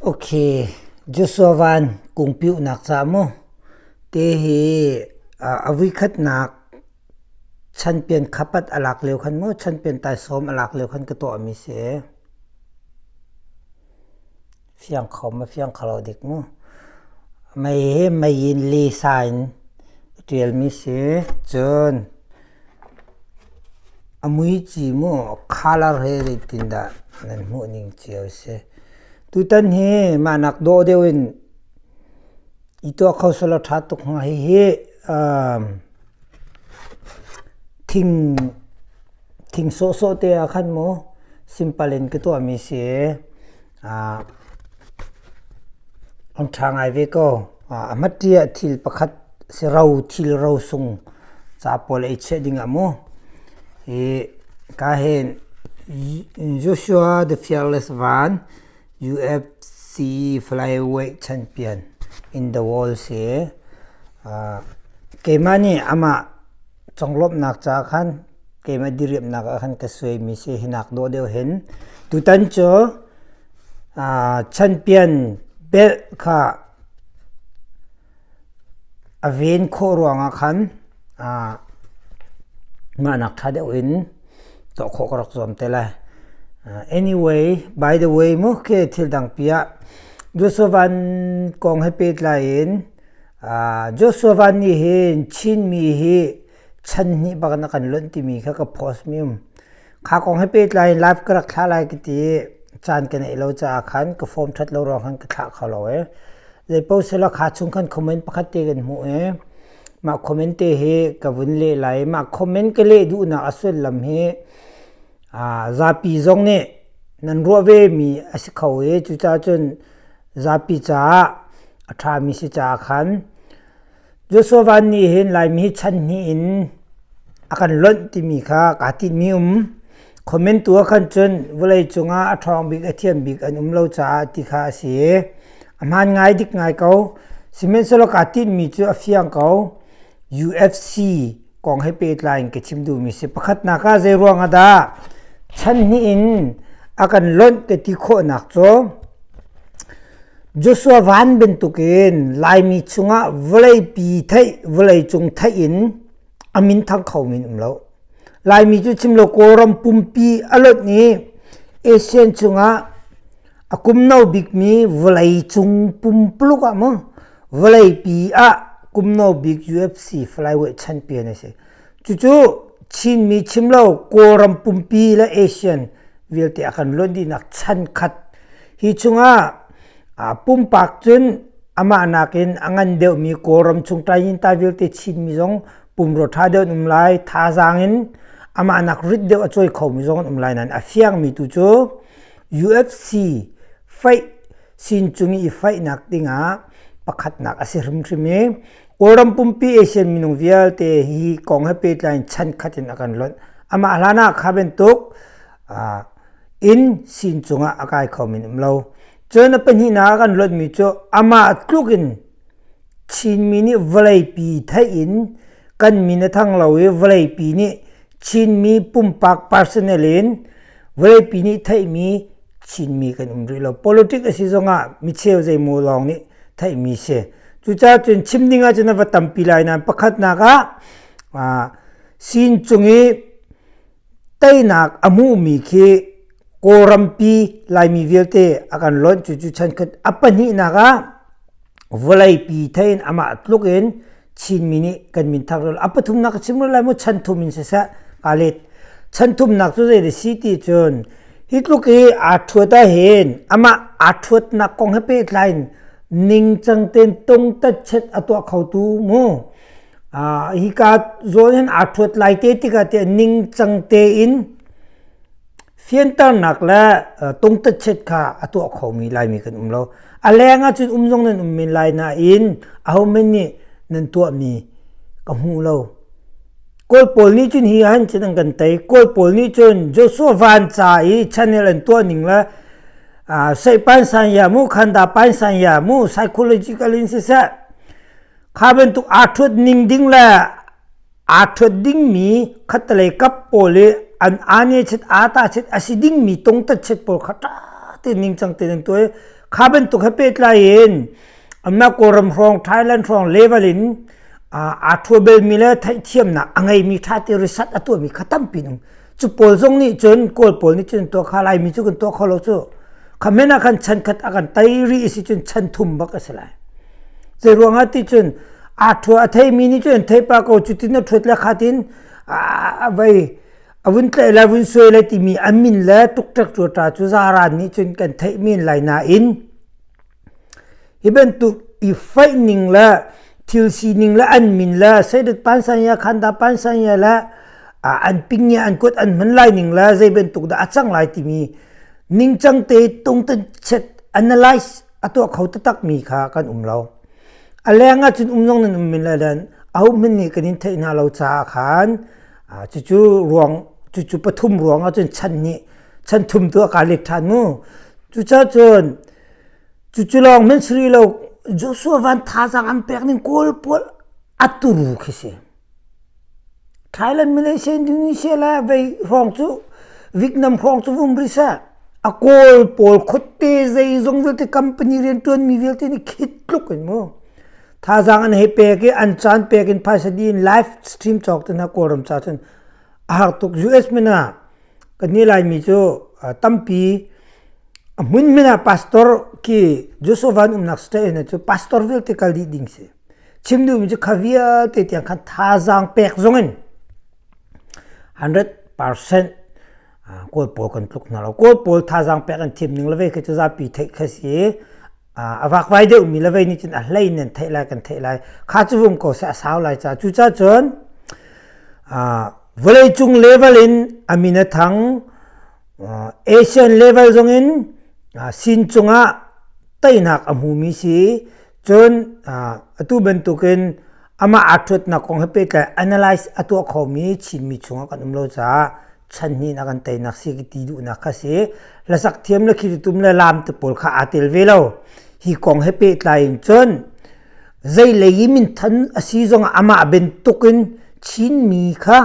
โอเคจุสวานกุงปิวนักจามเตหีอวิคัดนักฉันเปลี่ยนขับอลักเร็วคันฉันเปลี่ยนตายซ้อมอลักเร็วคันก็ตัวมีเสเฟียงเขามาเฟียงเขาเด็กไม่ยินลีไซน์เรียลมีเสจนอมุยจีคาลาเรริตินดานั่นนิงเจียวเสตุตันเฮมานักโดเดวินอีตัวเขาสลัดทัดตุกหัวเฮทิ้งโซเตะขันซิมเปลินก็ตัวมีเสียอันทางไอเวก็มัดเดียทิลประคัดเสเราทิลเราส่งจะปล่อยเชดิงก็เห็นJoshua the Fearless Van UFC Flyweight Champion in the world เสียเกมนี้อามาจงลบนักจากขันเกมดิเรียบนักขันก็สวยมีเสียนักโดเดียวเห็นตุตันโจแชมเปี้ยนเบลค่ะอเวนโครวงขันมานักทัดเดียวเห็นต่อโคกรักจอมเตลัยanyway by the way มุขทิลดังปียจูสวันกองให้เป็ดลายเห็นจูสวันนี่เห็นชินมีเห็นฉันนี่บักนักกันล้นที่มีเขาก็โพสต์มิมข้ากองให้เป็ดลายไลฟ์กระคลาลายกิติจานกันเอเราจะขันก็ฟอร์มชัดเรารอขันกระคลาเขาเลยเลยโพสต์แล้วขาดชุงขันคอมเมนต์ประคัตเตกันหมู่มาคอมเมนต์เฮกับวันเล่ไหลมาคอมเมนต์ก็เล่ดูนะอสุลลำเฮซาปีจงเนี่ยนั่นรัวเวมีอสิเขาจุจ้าจนซาปีจ้าอัฐามีสิจ้าขันจูสวันนี้เห็นลายมีชันนี้อินอาการล้นที่มีค่ากาติมีคอมเมนต์ตัวขันจนเวลาจงอาทองบิกเทียมบิกอันเราจ้าที่ข้าเสียมันง่ายดิกง่ายเขาสิเมนสโลกาติมีจุอฟิยังเขา UFC กองให้เป็ดลายกิชิมดูมีสิประคัดนักเจรวงอดาฉันนี่อินอาการล้นกิติโคนักโจจูสวานเป็นตุกินลายมีจุงะเวลาปีไทยเวลาจงไทยอินอามินทั้งเขามินเราลายมีจุชิมโลโกรมปุ่มปีอลดนี้เอเชียนจุงะอากุมนาบิกมีเวลาจงปุ่มปลุกมั้งเวลาปีกุมนาบิก UFC Flyweight Champion เสียจู่ๆชินมีชิมเล่าโกรัมปุ่มปีและเอเชียนเวลที่อาการล้นดีนักชันขัดฮิจุงปุ่มปากจนอามานักินอังันเดียวมีโกรัมชงตายินตาเวลที่ชินมีจงปุ่มรถท้าเดียวนุ่มลายท่าจางินอามานักริดเดียวช่วยเขามีจงนุ่มลายนั้นเฟียงมีตุจู UFC ไฟชินจุงอีไฟนักติงประคัดนักอาศัยริมโกรัมปุ่มปีเอเชียนมีนุ่งเวลที่ฮีกองให้เป็ดลายชันขัดนักกันล้นอามาลานาข้าเป็นตุกอินสินจงอากายเขามินเราเจอนับเป็นหินากันล้นมีโจอามาคลุกินชินมีนี่วลัยปีไทยอินกันมีนทั้งเราวลัยปีนี่ชินมีปุ่มปากพาร์ซเนลินวลัยปีนี่ไทยมีชินมีกันริเรา politics สิจงมีเชี่ยวใจมูลองนี่ไทยมีเชจุจ้าจนชิมดิ้งจนวัดตั้มปีไลนั้นประคัดนักสินจงอีไตนักอามูมีเคโกรัมปีลายมีเวลเตอาการล้นจู่ๆฉันก็อัปนินักวลัยปีไทยอามาตลุกเองชินมินิกันมินทักรอัปทุมนักชิมรลายมุฉันทุมินเสสะกาเลตฉันทุมนักตัวเจดีสิติจนฮิตลุกอาทวดเห็นอามาอาทวดนักกองให้เป็ดไลน์นิ่งจังเต็นตรงตัดเช็ดตัวเขาตูมูฮิกาโซนอาทวดไลเตติกาเตนิ่งจังเตอินเฟียนตานักและตรงตัดเช็ดค่ะตัวเขามีลายมีกันเราอะไรงั้นจุดจงนั้นมีลายน่าอินเอาเมนี่นั่นตัวมีกับหูเรากอลปอลนี่จุนเฮียนจะนั่งกันไต่กอลปอลนี่จุนโจโซวานจ่ายชันเนลันตัวหนึ่งละใส่ปันสัญญามูขันดาปันสัญญามู psychological insight ข้าเป็นตุกอาทวดนิ่งดิ้งละอาทวดดิ้งมีขัดเลยกับโปเลอันนี้เช็ดอาตาเช็ดอาศิดิ้งมีตรงตัดเช็ดโปขัด ตินิงจังตินตัวคาเบนตุกเฮเปตลายเอ็นอำนาโกรมรองไทยแลนด์รองเลเวลินอาทัวเบลมิเลไทเทียมนะอังไงมีท่าติริสัตอตัวมีขตัมปินจุปอลซงนี่จนโกลปอลนี่จนตัวคาไลมีจุกันตัวคอลจูคำเมนักันฉันขัดอากันไตรีสิจนฉันทุ่มบักสลายเจรวงอาทิจนอาทัวไทยมีนี่จนไทยปากเอาจุดที่นั่นทุดละขัดินไว้อวุนเตลาวุนสวยเลยที่มีอามินและตุกตักจุดตาจุซารานี่จนกันไทยมีนไหลนาอินฮิบันตุอีไฟนิงละทิลซีนิงละอันมินละเสด็จปันสัญญาคันดาปันสัญญาละอันปิงยาอันกดอันมันไหลนิงละใจเป็นตุกดาจังไหลที่มีนิงจังเตตรงตันเช็ด analyze ตัวเขาตักมีค่ะกันเราอะไรงั้นจนลงนั้นมินละดันเอามันนี่กันนี่เทน่าเราจ้าขันจู่ๆรวงจู่ๆปฐุมรวงจนฉันนี่ฉันทุ่มตัวการเล็กทานูจู่ๆจนจู่ๆลองมันสรีเราโจชัววันท่าจังอันเป็กนี่โกลปอลอัตุรุกเสียไทยแลนด์มาเลเซียอินโดนีเซียละไปรองจู่เวียดนามรองจู่วุ้มริซาอโกลปอลขดเตะใจจงเวลที่คัมพานีเรียนตัวมีเวลที่นี่คิดลุกกันมั้งท่าจังอันเฮเป็กอันจานเป็กอินภาษาดีนไลฟ์สตรีมจอกตันนักโกรมจ้าจนอาตุก US มินะกันนี่ไลมีจู่ตั้มปีมุนมินะพาสตอร์की जो सोवानนักสเตย์เนี่ยจู่พาสตอร์วิลที่คัลดีดิ้งสิชิมดูมีจู่ขวิอาเตที่ยังคันท่าจังเป็กจงเงิน 100% โกลปอลกันลุกนั่นแล้วโกลปอลท่าจังเป็กกันทีมหนึ่งเลเวลก็จะจะปีเทคแค่สิอวักไว้เดี๋ยวมีเลเวลนี่จนอะไรเนี่ยเทไลกันเทไลข้าจะวุ่นก็เสียสาวไลจ้าจู่จ้าจนเวลาจุงเลเวลินอามินะทั้งเอเชียนเลเวลจงอินสินจุงะไตนักอมูมิสีจนตัวเป็นตุกินอามาอัดทุดนักของเฮเปต analyze ตัวเขามีชินมีจุงะกันเราจ้าฉันนี่นักไตนักสิกิติดูนักสิและสักเทียมและคิดตุมและลามตะปอลข้าอัติลเวลาฮีของเฮเปตไลน์จนใจเลยมินทันสีจงอามาเป็นตุกินชินมีค่ะ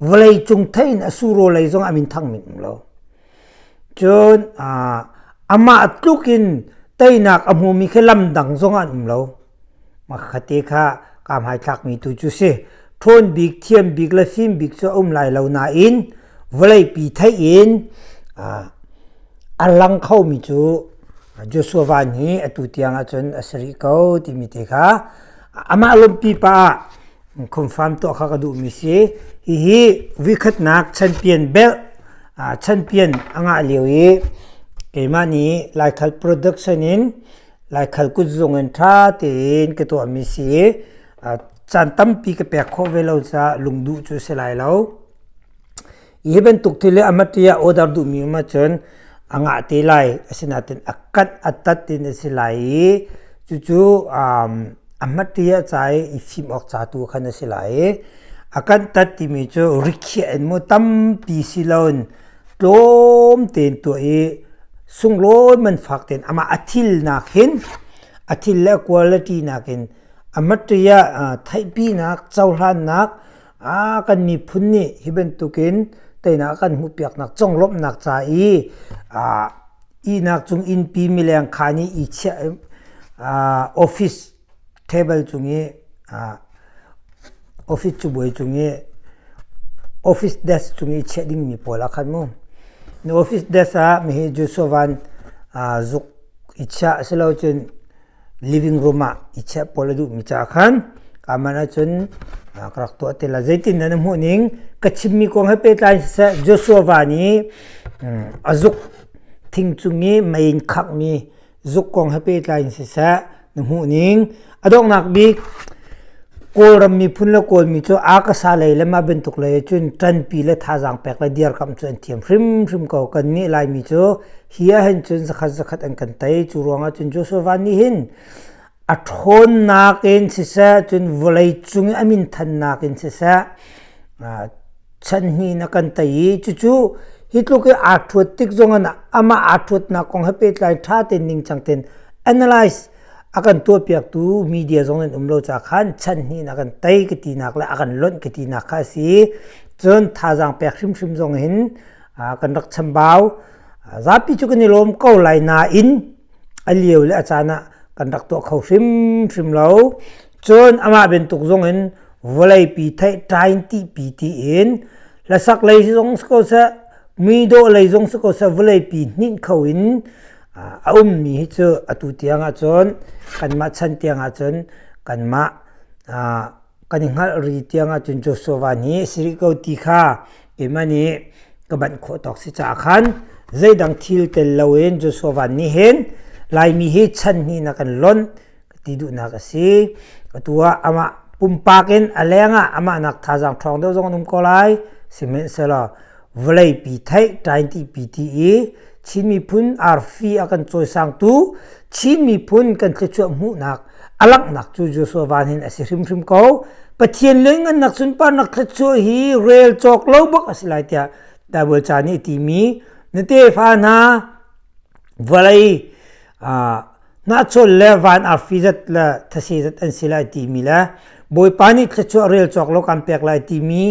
เวลาจุงไทยนสุโรเลยจงอามินทั้งมินเราจนอามาตุกินไตนักอมูมีแค่ลำดังจงอันเรามาขัดเอกะกามหายทักมีตุจุเสทนบิกเทียมบิกและฟิมบิกจะไลเรานาอินเวลาปีไทยอินอัลลังเข้ามีจูโจชัววานีตุเตียงจนอสริกาที่มีเตค่ะอามาลมปีป้าคอนฟัร์มตัวข้ากระดูมิเสียฮีวิกฤตนักแชมเปี้ยนเบลแชมเปี้ยนอ่างเลียวเอมานีไลคัลโปรดักชันอินไลคัลกุศลเงินท่าเตียนกตัวมิเสียจันตั้มปีกเปียกโคเวลาจะลุงดูจูเสลายแล้วยี่เป็นตุกที่เลอมาตียอดาร์ดูมีมาจนอ่างตีไลสินาตินอักกัดอัตตินเสลายจู่ๆอามาตียใจอีฟิมออกจากตัวขันเสลายอาการตัดที่มีจูริกเอ็นโมตั้มปีสิลอนโลมเต็นตัวสุงโลมันฝักเต็นอามาอัติลนักเห็นอัติลและคุณภาพนักเห็นอามาตียไทยปีนักเจ้าหลานนักกันมีพุ่นนี่ฮิเป็นตุกินแต่นักกันหุบเปียกนักจงลบนักใจนักจงอินปีมีแรงขานี่อีเชอออฟฟิศเทเบิลจงออฟฟิศจุบวยจงออฟฟิศเดสจงเชดิ้งมีพอละคันมั้งในออฟฟิศเดสมีโจสวานจุกอิชะสลาวจนliving room อิชะพอละดูมีจ้าคันกามันจนกระตัวเตลาใจตินนั่นหัวนิ่งกัดชิมมีกองให้เป็นลายเสโจสวานีจุกทิ้งจงไม่อินขักมีจุกกองให้เป็นลายเสนั่นหัวนิ่งอดองนักบิกโกรมีพุ่นละโกรมีจูอากาศอะไรและมาเป็นตุกเลยจุนจันปีและท่าจังแปกและเดียร์คำจนเทียมพริมก็กันนี่ลายมีจูเฮียเห็นจุนสักอันกันไตจูรวงจุนโจสวานีเห็นอัฐนนักเอ็นเสจุนวลัยจุงอามินทันนักเอ็นเสฉันนี่นักกันไตจู่ฮิตลูกอัฐวติกจงอันอามาอัฐวนักของเฮเป็ดลายท่าเต็นนิ่งจังเต็น analyze akan tua piak tu media zong en umlo cha khan chan ni na kan tai ke ti nak la akan lon ke ti nak kha si chon tha jang pek hrim zong hin kan rak chambau zapi chu kan lom ko lai na in aliu le achana kan rak to khau hrim lo chon ama ben tuk zong in volai pi thai train ti pi ti in la sak lai zong ko sa mi do lai zong ko sa volai pi nin khau in mi chu atu tianga chon kan ma chan tianga chon kan ma kan ngal ri tianga chun Joshua ni sri ko ti kha emani ka ban kho tok si cha khan zaidang thil tel loin Joshua ni hen lai mi he chan ni na kan lon ti du na ka si atua ama pumpaken alenga ama nak thajang thong do jong num ko lai simen sela volai pi thai 20 pte chimi phun arfi akan choi sang tu chimi phun kan chu mu nak alak nak chu Joshua van hin asirim ko pathian leng an nak sun pa nak chu hi rail chok lo bak asilai tia double chani ti mi nete fa na volai na chol le van arfi zat la thasi zat an silai ti mi la boy pani chu rail chok lo kan pek lai ti mi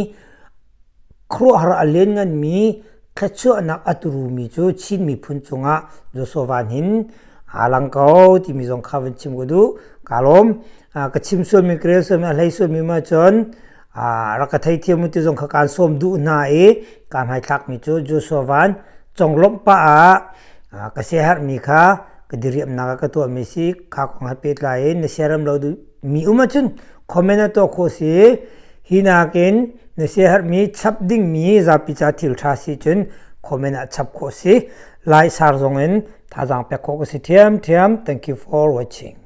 khro har alen ngan mi khachu anak aturu mi chu chin mi phun chunga Joshua van hin alang ko ti mi jong khawen chim godu kalom ka chim so mi kre so mi lai so mi ma chon ra ka thai thiam ti jong khakan som du na e kam hai thak mi chu Joshua van chonglom pa ka se har mi kha ka diriam na ka to mi si kha ko ha pet lai ne seram lo du mi uma chun comment to ko si hina ken ne se har mi chap ding mi za pi cha thil tha si chun comment chap ko si lai sar jong en thajang pe ko si thiam thank you for watching